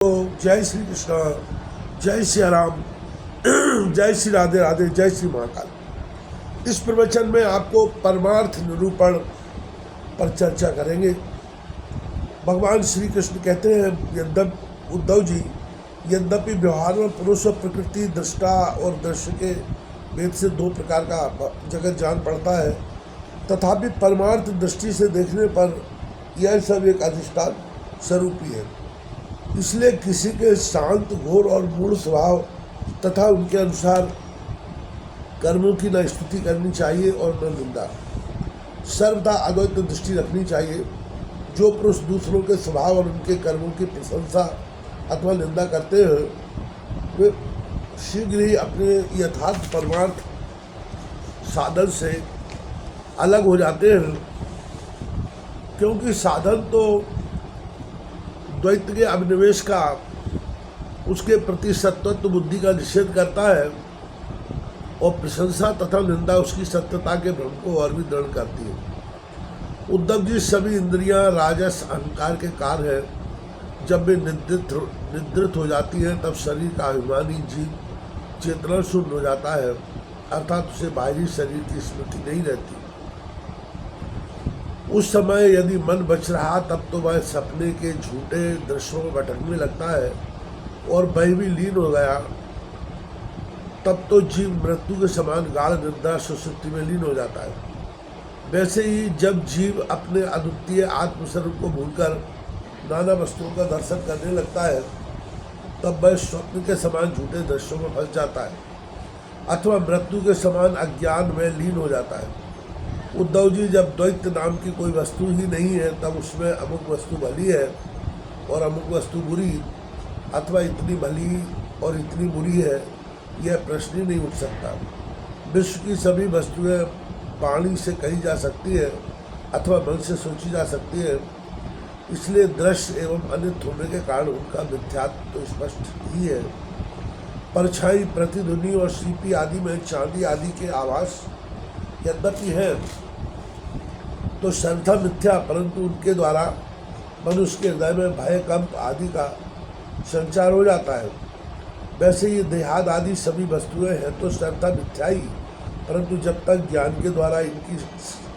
तो जय श्री कृष्णा, जय श्री राम, जय श्री राधे राधे, जय श्री महाकाल। इस प्रवचन में आपको परमार्थ निरूपण पर चर्चा करेंगे। भगवान श्री कृष्ण कहते हैं उद्धव जी, यद्यपि व्यवहार में पुरुष और प्रकृति, दृष्टा और दृश्य के भेद से दो प्रकार का जगत जान पड़ता है, तथापि परमार्थ दृष्टि से देखने पर यह सब एक अधिष्ठान स्वरूप ही है। इसलिए किसी के शांत, घोर और मूढ़ स्वभाव तथा उनके अनुसार कर्मों की न स्तुति करनी चाहिए और न निंदा। सर्वदा अद्वैत दृष्टि रखनी चाहिए। जो पुरुष दूसरों के स्वभाव और उनके कर्मों की प्रशंसा अथवा निंदा करते हैं, वे शीघ्र ही अपने यथार्थ परमार्थ साधन से अलग हो जाते हैं, क्योंकि साधन तो द्वैत के अभिनिवेश का, उसके प्रति सत्वत्व बुद्धि का निषेध करता है, और प्रशंसा तथा निंदा उसकी सत्यता के भ्रम को और भी दृढ़ करती है। उद्धव जी, सभी इंद्रियां राजस अहंकार के कार्य है। जब वे निद्रित हो जाती हैं, तब शरीर का अभिमानी जीव चेतना शून्य हो जाता है, अर्थात उसे बाहरी शरीर की स्मृति नहीं रहती। उस समय यदि मन बच रहा, तब तो वह सपने के झूठे दृश्यों में भटकने लगता है, और वह भी लीन हो गया, तब तो जीव मृत्यु के समान गाढ़ निद्रा सुषुप्ति में लीन हो जाता है। वैसे ही जब जीव अपने अद्वितीय आत्मस्वरूप को भूलकर नाना वस्तुओं का दर्शन करने लगता है, तब वह स्वप्न के समान झूठे दृश्यों में फंस जाता है, अथवा मृत्यु के समान अज्ञान में लीन हो जाता है। उद्धव जी, जब द्वैत नाम की कोई वस्तु ही नहीं है, तब उसमें अमुक वस्तु भली है और अमुक वस्तु बुरी, अथवा इतनी भली और इतनी बुरी है, यह प्रश्न ही नहीं उठ सकता। विश्व की सभी वस्तुएं वाणी से कही जा सकती है अथवा मन से सोची जा सकती है। इसलिए दृश्य एवं अनित होने के कारण उनका मिथ्यात्व तो स्पष्ट ही है। परछाई, प्रतिध्वनि और सीपी आदि में चांदी आदि के आभास यद्यपि है तो सर्वथा मिथ्या, परंतु उनके द्वारा मनुष्य के हृदय में भय, कंप आदि का संचार हो जाता है। वैसे ये देहाद आदि सभी वस्तुएं हैं तो सर्वथा मिथ्या ही, परंतु जब तक ज्ञान के द्वारा इनकी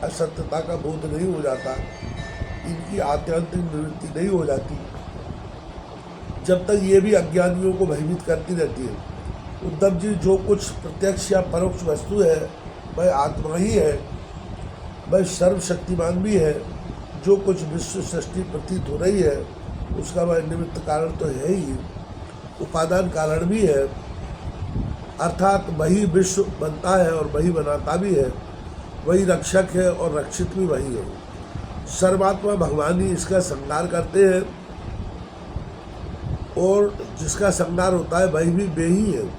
असत्यता का बोध नहीं हो जाता, इनकी आत्यंतिक निवृत्ति नहीं हो जाती, जब तक ये भी अज्ञानियों को भयभीत करती रहती है। उद्धव जी, जो कुछ प्रत्यक्ष या परोक्ष वस्तु है वह आत्मा ही है, वह सर्वशक्तिमान भी है। जो कुछ विश्व सृष्टि प्रतीत हो रही है, उसका वह निमित्त कारण तो है ही, उपादान कारण भी है, अर्थात वही विश्व बनता है और वही बनाता भी है, वही रक्षक है और रक्षित भी वही है। सर्वात्मा भगवान ही इसका संहार करते हैं, और जिसका संहार होता है वही भी वे ही है।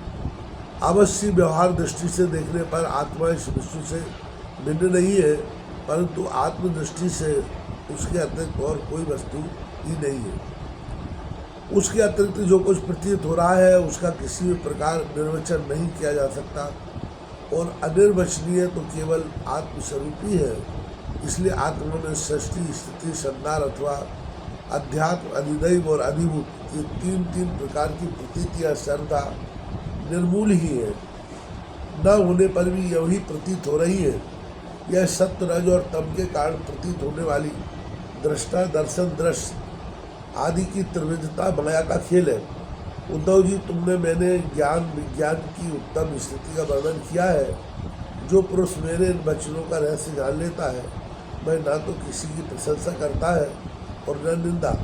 अवश्य व्यवहार दृष्टि से देखने पर आत्मा इस विश्व से भिन्न नहीं है, परंतु आत्मदृष्टि से उसके अतिरिक्त और कोई वस्तु ही नहीं है। उसके अतिरिक्त जो कुछ प्रतीत हो रहा है, उसका किसी भी प्रकार निर्वचन नहीं किया जा सकता, और अनिर्वचनीय तो केवल आत्मस्वरूप ही है। इसलिए आत्मा में सृष्टि, स्थिति, संहार अथवा अध्यात्म, अधिदैव और अधिभूत, ये तीन प्रकार की प्रतीतियाँ सर्वदा निर्मूल ही है। न होने पर भी यही प्रतीत हो रही है। यह सत्य, रज और तम के कारण प्रतीत होने वाली दृष्टा, दर्शन, दृश्य आदि की त्रिविधता माया का खेल है। उद्धव जी, मैंने ज्ञान विज्ञान की उत्तम स्थिति का वर्णन किया है। जो पुरुष मेरे इन वचनों का रहस्य जान लेता है, वह ना तो किसी की प्रशंसा करता है और न निंदा।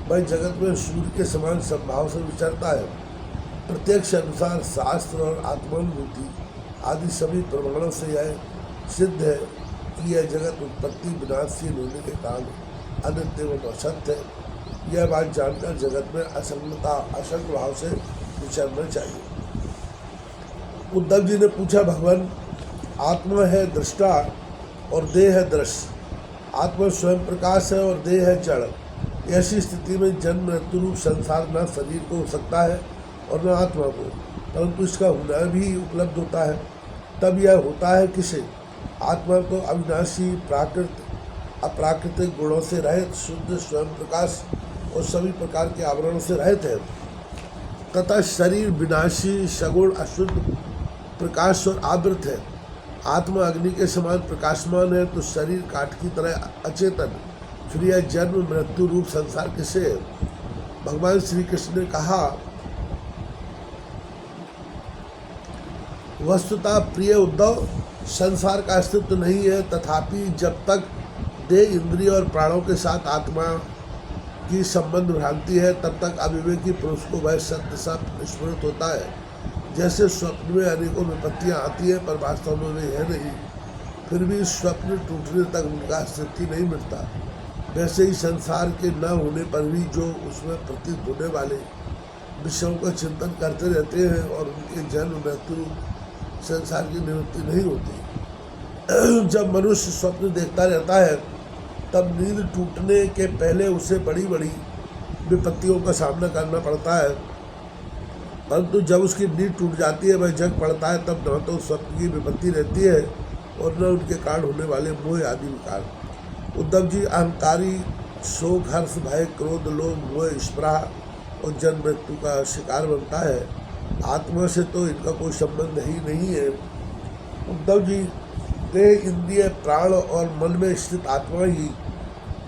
वह जगत में सूर्य के समान संभाव से विचरता है। प्रत्यक्ष अनुसार शास्त्र और आत्मानुभूति आदि सभी प्रमाणों से यह सिद्ध है कि यह जगत उत्पत्ति विनाशशील होने के कारण अनित्य एवं असत्य है। यह बात जानकर जगत में असंगता, असंग भाव से विचरना चाहिए। उद्धव जी ने पूछा, भगवान, आत्मा है दृष्टा और देह है दृश्य। आत्मा स्वयं प्रकाश है और देह है जड़। ऐसी स्थिति में जन्म मृत्यु रूप संसार न शरीर को हो सकता है और न आत्मा को, परंतु इसका होना भी उपलब्ध होता है। तब यह होता है किसे? आत्मा तो अविनाशी, प्राकृत, अप्राकृतिक गुणों से रहित, शुद्ध, स्वयं प्रकाश और सभी प्रकार के आवरण से रहित है तथा शरीर विनाशी, सगुण, अशुद्ध, प्रकाश और आवृत है। आत्मा अग्नि के समान प्रकाशमान है तो शरीर काठ की तरह अचेतन, फिर यह जन्म मृत्यु रूप संसार किसे है? भगवान श्री कृष्ण ने कहा, वस्तुतः प्रिय उद्धव, संसार का अस्तित्व नहीं है, तथापि जब तक देह, इंद्रिय और प्राणों के साथ आत्मा की संबंध भ्रांति है तब तक अविवेकी पुरुष को वह सत्य सब स्मृत होता है। जैसे स्वप्न में अनेकों विपत्तियां आती हैं पर वास्तव में वे है नहीं, फिर भी स्वप्न टूटने तक उनका अस्तित्व नहीं मिटता, वैसे ही संसार के न होने पर भी जो उसमें प्रतीत होने वाले विषयों का चिंतन करते रहते हैं और उनके जन्म मृत्यु संसार की निवृत्ति नहीं होती। जब मनुष्य स्वप्न देखता रहता है तब नींद टूटने के पहले उसे बड़ी बड़ी विपत्तियों का सामना करना पड़ता है, परंतु जब उसकी नींद टूट जाती है, वह जग पड़ता है, तब न तो स्वप्न की विपत्ति रहती है और न उनके कारण होने वाले मोह आदि विकार। उद्धव जी, अहंकारी शोक, हर्ष, भय, क्रोध, लोभ, मोह, स्पृहा और जन्म मृत्यु का शिकार बनता है। आत्मा से तो इनका कोई संबंध ही नहीं है। उद्धव जी, देह, इंद्रिय, प्राण और मन में स्थित आत्मा ही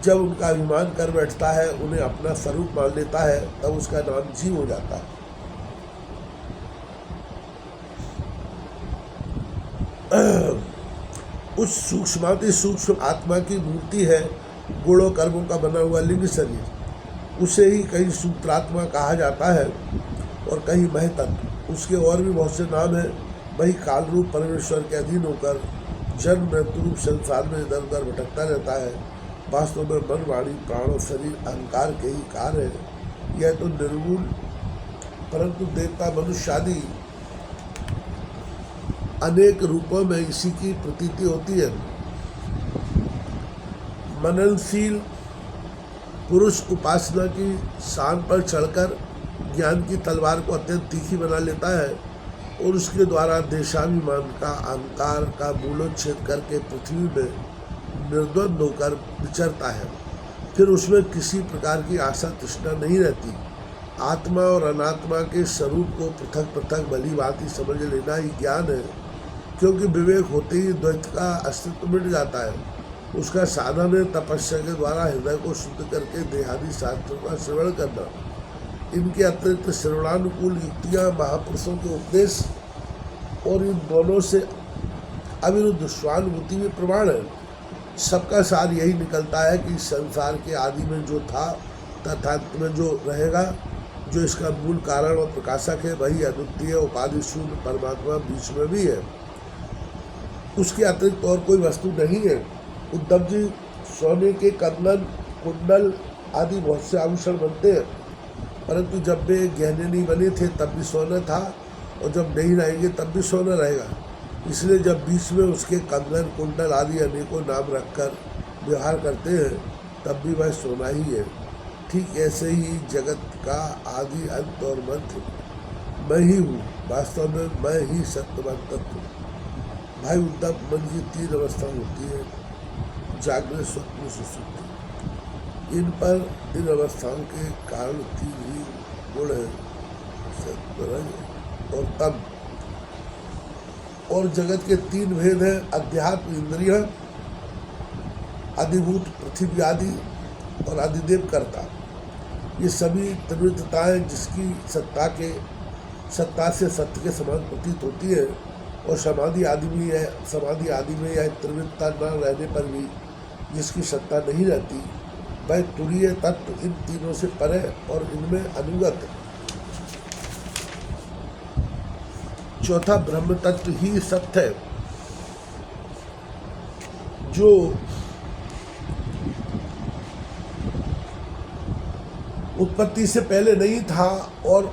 जब उनका अभिमान कर बैठता है, उन्हें अपना स्वरूप मान लेता है, तब उसका नाम जीव हो जाता है। उस सूक्ष्माति सूक्ष्म आत्मा की मूर्ति है गुणों कर्मों का बना हुआ लिंग शरीर। उसे ही कहीं सूत्रात्मा कहा जाता है और कहीं महतत्व। उसके और भी बहुत से नाम हैं। वही काल रूप परमेश्वर के अधीन होकर जन्म मृत्यु रूप संसार में इधर उधर भटकता रहता है। वास्तव में मन, वाणी, प्राण और शरीर अहंकार के ही कार्य है। यह तो निर्गुण, परंतु देवता, मनुष्य आदि अनेक रूपों में इसी की प्रतीति होती है। मननशील पुरुष उपासना की शान पर चढ़कर ज्ञान की तलवार को अत्यंत तीखी बना लेता है और उसके द्वारा देशाभिमान का, अहंकार का मूलोच्छेद करके पृथ्वी में निर्द्वंद होकर विचरता है। फिर उसमें किसी प्रकार की आशा तृष्णा नहीं रहती। आत्मा और अनात्मा के स्वरूप को पृथक पृथक भली भांति समझ लेना ही ज्ञान है, क्योंकि विवेक होते ही द्वैत का अस्तित्व मिट जाता है। उसका साधन है तपस्या के द्वारा हृदय को शुद्ध करके देहादि शास्त्रों का श्रवण करना। इनके अतिरिक्त श्रवणानुकूल युक्तियाँ, महापुरुषों के उपदेश और इन दोनों से अविरुद्ध स्वानुभूति में प्रमाण है। सबका सार यही निकलता है कि संसार के आदि में जो था तथा अंत में जो रहेगा, जो इसका मूल कारण और प्रकाशक है, वही अद्वितीय उपाधि शून्य परमात्मा बीच में भी है। उसके अतिरिक्त और कोई वस्तु नहीं है। उद्धव जी, सोने के कंगन, कुंडल आदि बहुत से आभूषण बनते हैं, परंतु जब वे गहने नहीं बने थे तब भी सोना था और जब नहीं रहेंगे तब भी सोना रहेगा। इसलिए जब बीच में उसके कंगन, कुंडल आदि अनेकों नाम रखकर व्यवहार करते हैं तब भी वह सोना ही है। ठीक ऐसे ही जगत का आदि, अंत और मध्य मैं ही हूँ। वास्तव में मैं ही सत्यवान तत्व हूँ। भाई उद्धव, मन की 3 अवस्था होती है, जागृत, स्वप्न, सुषुप्ति। इन पर इन अवस्थाओं के कारण 3 ही गुण है, सत्व, रज और तम। और जगत के 3 भेद हैं, अध्यात्म, इंद्रिय, अधिभूत, पृथ्वी आदि और अधिदेव कर्ता। ये सभी त्रिवृत्तताएँ जिसकी सत्ता से सत्य के समान प्रतीत होती है और समाधि आदि में यह त्रिवृत्तता न रहने पर भी जिसकी सत्ता नहीं रहती, वह तुरीय तत्व इन तीनों से परे और इनमें अनुगत चौथा ब्रह्म तत्व ही सत्य है, जो उत्पत्ति से पहले नहीं था और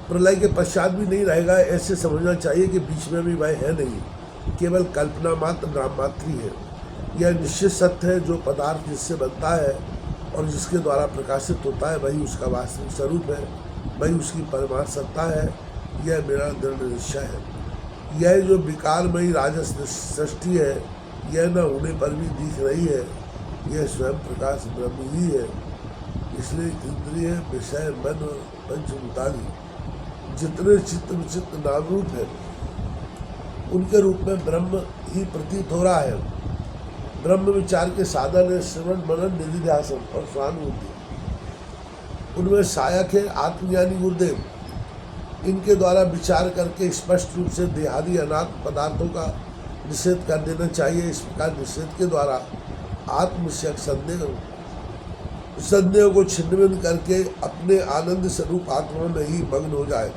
प्रलय के पश्चात भी नहीं रहेगा। ऐसे समझना चाहिए कि बीच में भी वह है नहीं, केवल कल्पना मात्र, नाम मात्र ही है। यह निश्चित सत्य है। जो पदार्थ जिससे बनता है और जिसके द्वारा प्रकाशित होता है वही उसका वास्तविक स्वरूप है, वही उसकी परमार्थ सत्ता है। यह मेरा दृढ़ निश्चय है। यह जो विकारमयी राजस सृष्टि है, यह न होने पर भी दिख रही है, यह स्वयं प्रकाश ब्रह्म ही है। इसलिए इंद्रिय, विषय, मन और पंचभूतादि जितने चित्त विचित्र नाम रूप है उनके रूप में ब्रह्म ही प्रतीत हो रहा है। ब्रह्म विचार के साधन है श्रवण, मनन, निधिध्यासन और स्वानुभूति। उनमें सहायक है आत्मज्ञानी गुरुदेव। इनके द्वारा विचार करके स्पष्ट रूप से देहादि अनात्म पदार्थों का निषेध कर देना चाहिए। इस प्रकार निषेध के द्वारा आत्म विषयक संदेह को छिन्न करके अपने आनंद स्वरूप आत्मा में ही मग्न हो जाए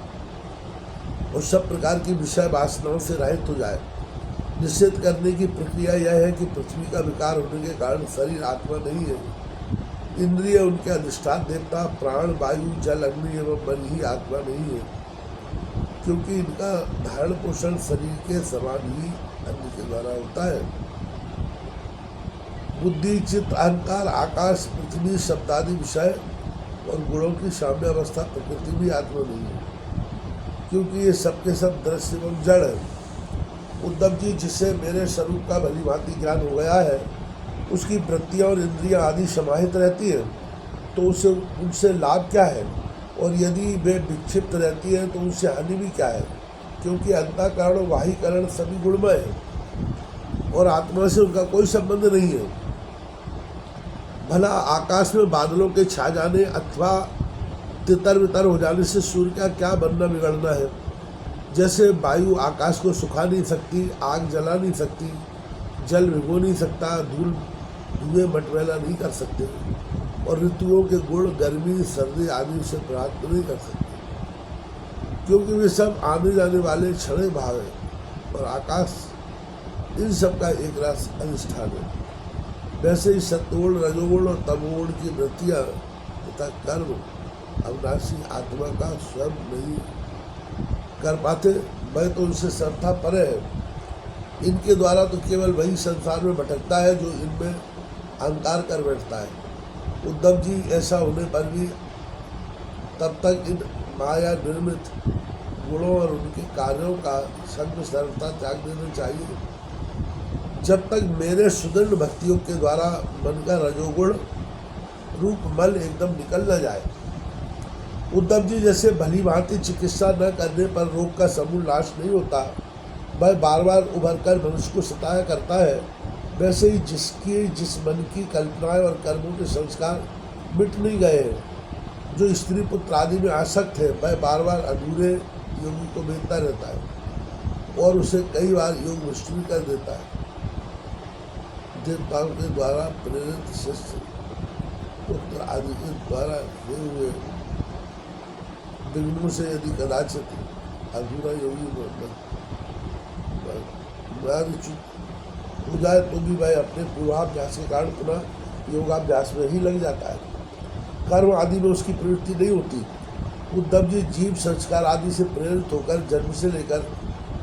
और सब प्रकार की विषय वासनाओं से रहित हो जाए। निषेध करने की प्रक्रिया यह है कि पृथ्वी का विकार होने के कारण शरीर आत्मा नहीं है। इंद्रिय उनके अधिष्ठान देवता, प्राण, वायु, जल, अग्नि एवं मन ही आत्मा नहीं है, क्योंकि इनका धारण पोषण शरीर के समान ही अन्य के द्वारा होता है। बुद्धि, चित्त, अहंकार, आकाश, पृथ्वी, शब्दादि विषय और गुणों की साम्य अवस्था प्रकृति भी आत्मा नहीं है, क्योंकि ये सबके सब दृश्य एवं जड़ है। उद्धव जी, जिससे मेरे स्वरूप का भली भांति ज्ञान हो गया है, उसकी वृत्तियाँ और इंद्रियाँ आदि समाहित रहती है, तो उनसे लाभ क्या है? और यदि वे विक्षिप्त रहती है तो उनसे हानि भी क्या है? क्योंकि अंतःकरण और बाह्यकरण सभी गुणमय है और आत्मा से उनका कोई संबंध नहीं है। भला आकाश में बादलों के छा जाने अथवा तितर बितर हो जाने से सूर्य का क्या बनना बिगड़ना है? जैसे वायु आकाश को सुखा नहीं सकती, आग जला नहीं सकती, जल भिगो नहीं सकता, धुएं मटमैला नहीं कर सकते और ऋतुओं के गुण गर्मी, सर्दी आदि से प्राप्त नहीं कर सकते, क्योंकि वे सब आने जाने वाले क्षण भाव है और आकाश इन सब का एक रस अधिष्ठान है। वैसे ही सत्वगुण, रजोगुण और तमोगुण की वृत्तियाँ तथा कर्म अविनाशी आत्मा का स्वयं नहीं कर पाते, वह तो उनसे सर्वथा परे है। इनके द्वारा तो केवल वही संसार में भटकता है जो इनमें अहंकार कर बैठता है। उद्धव जी, ऐसा होने पर भी तब तक इन माया निर्मित गुणों और उनके कार्यों का संग सर्वथा त्याग देना चाहिए, जब तक मेरे सुदृढ़ भक्तियों के द्वारा मन का रजोगुण रूप मल एकदम निकल न जाए। उद्धव जी, जैसे भली भांति चिकित्सा न करने पर रोग का समूल नाश नहीं होता, वह बार बार उभर कर मनुष्य को सताया करता है, वैसे ही जिस मन की कल्पनाएं और कर्मों के संस्कार मिट नहीं गए हैं, जो स्त्री पुत्र आदि में आसक्त है, वह बार बार अधूरे योगी को भेजता रहता है और उसे कई बार योग भ्रष्ट भी कर देता है। देवताओं के द्वारा प्रेरित शिष्य पुत्र आदि के द्वारा हुए हुए विघ्नों से यदि कदाचित अधूरा योगी हो जाए तो भी वह अपने पूर्वाभ्यास के कारण पुनः योगाभ्यास में ही लग जाता है। कर्म आदि में उसकी प्रवृत्ति नहीं होती। उद्धव जी, जीव संस्कार आदि से प्रेरित होकर जन्म से लेकर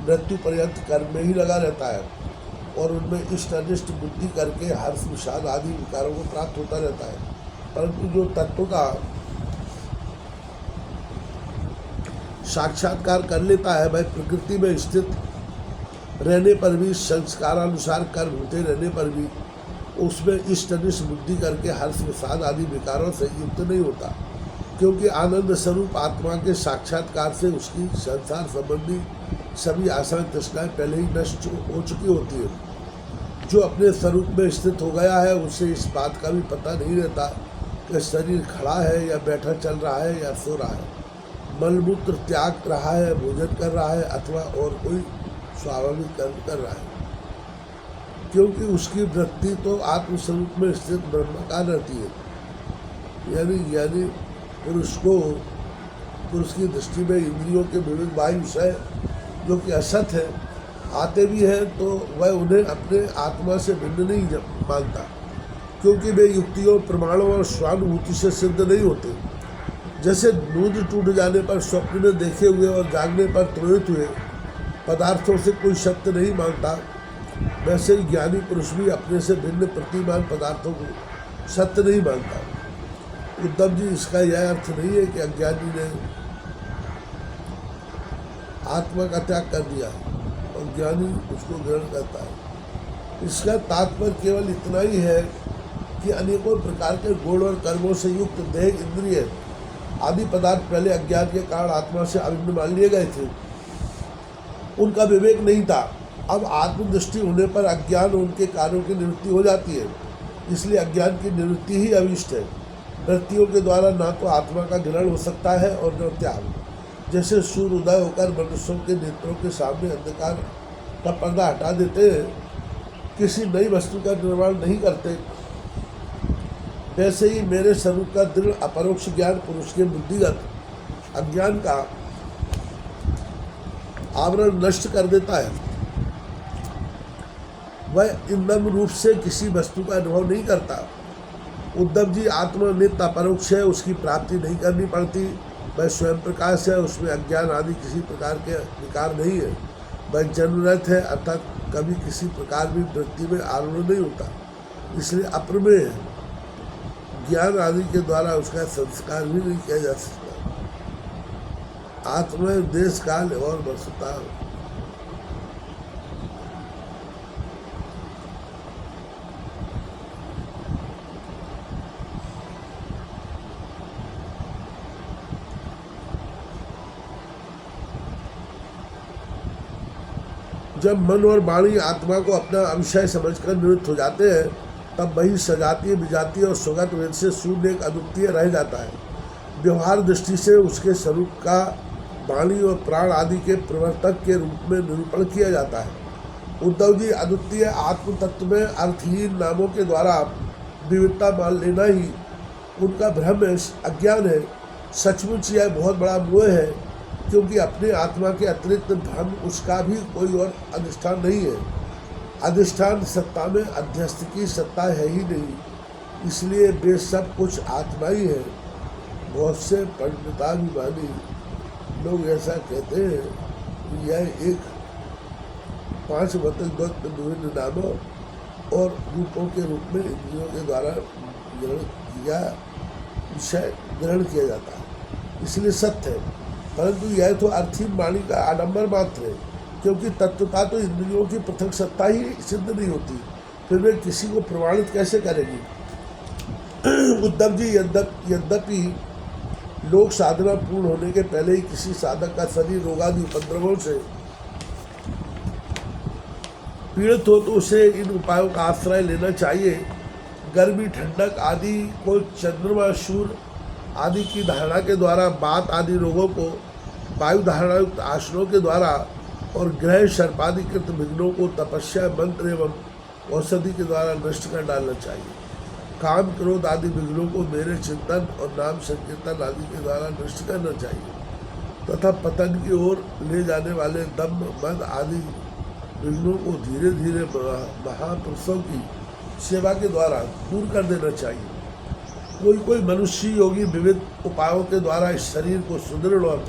मृत्यु पर्यंत कर्म में ही लगा रहता है और उनमें इष्ट अनिष्ट बुद्धि करके हर्ष, विषाद आदि विकारों को प्राप्त होता रहता है, परंतु जो तत्व का साक्षात्कार कर लेता है, वह प्रकृति में स्थित रहने पर भी, संस्कारानुसार कर्म होते रहने पर भी उसमें इष्ट अनिष्ट बुद्धि करके हर्ष, विषाद आदि विकारों से युक्त नहीं होता, क्योंकि आनंद स्वरूप आत्मा के साक्षात्कार से उसकी संसार संबंधी सभी आसान तृष्णाएं पहले ही नष्ट हो चुकी होती है। जो अपने स्वरूप में स्थित हो गया है, उसे इस बात का भी पता नहीं रहता कि शरीर खड़ा है या बैठा चल रहा है या सो रहा है, मलमूत्र त्याग रहा है, भोजन कर रहा है अथवा और कोई स्वाभाविक कर्म कर रहा है, क्योंकि उसकी वृत्ति तो आत्मस्वरूप में स्थित ब्रह्माकार रहती है। यानी पुरुष की दृष्टि में इंद्रियों के विविध बाह्य विषय जो कि असत है आते भी हैं, तो वह उन्हें अपने आत्मा से भिन्न नहीं मानता, क्योंकि वे युक्तियों, प्रमाणों और स्वानुभूति से सिद्ध नहीं होते। जैसे नींद टूट जाने पर स्वप्न में देखे हुए और जागने पर त्रोहित हुए पदार्थों से कोई सत्य नहीं मानता, वैसे ही ज्ञानी पुरुष भी अपने से भिन्न प्रतिमान पदार्थों को सत्य नहीं मानता। उद्धव जी, इसका यह अर्थ नहीं है कि अज्ञानी ने आत्मा का त्याग कर दिया और ज्ञानी उसको ग्रहण करता है। इसका तात्पर्य केवल इतना ही है कि अनेकों प्रकार के गुण और कर्मों से युक्त देह, इंद्रिय आदि पदार्थ पहले अज्ञान के कारण आत्मा से अभिन्न मान लिए गए थे। उनका विवेक नहीं था। अब आत्मदृष्टि होने पर अज्ञान उनके कार्यों की निवृत्ति हो जाती है। इसलिए अज्ञान की निवृत्ति ही अभिष्ट है। वृत्तियों के द्वारा ना तो आत्मा का ग्रहण हो सकता है और न त्याग। जैसे सूर्य उदय होकर मनुष्यों के नेत्रों के सामने अंधकार का पर्दा हटा देते हैं, किसी नई वस्तु का निर्माण नहीं करते, वैसे ही मेरे स्वरूप का दृढ़ अपरोक्ष ज्ञान पुरुष के बुद्धिगत अज्ञान का आवरण नष्ट कर देता है। वह इंद्रिय रूप से किसी वस्तु का अनुभव नहीं करता। उद्धव जी, आत्मा नित्य अपरोक्ष है, उसकी प्राप्ति नहीं करनी पड़ती। वह स्वयं प्रकाश है, उसमें अज्ञान आदि किसी प्रकार के विकार नहीं है। वह जन्मरहित है, अर्थात कभी किसी प्रकार भी वृत्ति में आरूढ़ नहीं होता, इसलिए अप्रमेय है। ज्ञान आदि के द्वारा उसका संस्कार भी नहीं किया जा सकता। आत्मा देश काल और वस्तुता जब मन और वाणी आत्मा को अपना अविषय समझकर निवृत्त हो जाते हैं, तब वही सजातीय, विजातीय और स्वगत वेद से शून्य एक अद्वितीय रह जाता है। व्यवहार दृष्टि से उसके स्वरूप का वाणी और प्राण आदि के प्रवर्तक के रूप में निरूपण किया जाता है। उद्धव जी, अद्वितीय आत्म तत्व में अर्थहीन नामों के द्वारा विविधता मान लेना ही उनका भ्रम है, अज्ञान है। सचमुच यह बहुत बड़ा मोह है, क्योंकि अपने आत्मा के अतिरिक्त भ्रम उसका भी कोई और अधिष्ठान नहीं है। अधिष्ठान सत्ता में अध्यस्त की सत्ता है ही नहीं, इसलिए वे सब कुछ आत्मा ही है। बहुत से पंडिताभिमानी लोग ऐसा कहते हैं कि यह एक 5 विभिन्न नामों और रूपों के रूप में इंद्रियों के द्वारा विषय ग्रहण किया जाता है, इसलिए सत्य है। परंतु यह तो अर्थहीन वाणी का आडंबर मात्र है, क्योंकि तत्वता तो इंद्रियों की पृथक सत्ता ही सिद्ध नहीं होती, फिर वे किसी को प्रमाणित कैसे करेगी। उद्धव जी, यद्यपि लोक साधना पूर्ण होने के पहले ही किसी साधक का शरीर रोगादि उपद्रवों से पीड़ित हो तो उसे इन उपायों का आश्रय लेना चाहिए। गर्मी, ठंडक आदि को चंद्रमा, सूर्य आदि की धारणा के द्वारा, बात आदि रोगों को वायु धारणा युक्त आसनों के द्वारा और ग्रह सर्पाधिकृत विघ्नों को तपस्या, मंत्र एवं औषधि के द्वारा नष्ट कर डालना चाहिए। काम, क्रोध आदि विघ्नों को मेरे चिंतन और नाम संकीर्तन आदि के द्वारा नष्ट करना चाहिए तथा पतन की ओर ले जाने वाले दम्भ, मद आदि विघ्नों को धीरे धीरे महापुरुषों की सेवा के द्वारा दूर कर देना चाहिए। कोई मनुष्य योगी विविध उपायों के द्वारा इस शरीर को सुदृढ़ और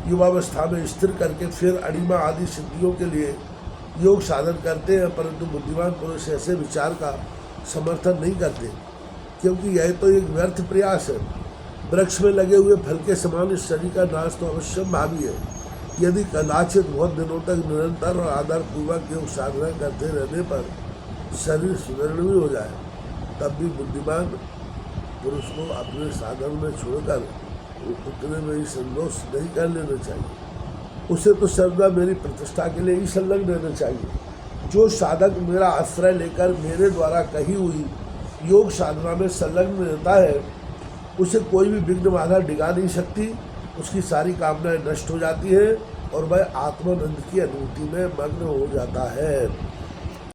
युवावस्था में स्थिर करके फिर अणिमा आदि सिद्धियों के लिए योग साधन करते हैं, परंतु बुद्धिमान पुरुष ऐसे विचार का समर्थन नहीं करते, क्योंकि यह तो एक व्यर्थ प्रयास है। वृक्ष में लगे हुए फल के समान इस शरीर का नाश तो अवश्य भावी है। यदि कदाचित बहुत दिनों तक निरंतर और आधारपूर्वक योग साधना करते रहने पर शरीर सुदृढ़ भी हो जाए, तब भी बुद्धिमान पुरुष को अपने साधन में छोड़कर उतने में ही संतोष नहीं कर लेना चाहिए। उसे तो सर्वदा मेरी प्रतिष्ठा के लिए ही संलग्न रहना चाहिए। जो साधक मेरा आश्रय लेकर मेरे द्वारा कही हुई योग साधना में संलग्न रहता है, उसे कोई भी विघ्न बाधा डिगा नहीं सकती। उसकी सारी कामनाएं नष्ट हो जाती है और वह आत्मानंद की अनुभूति में मग्न हो जाता है।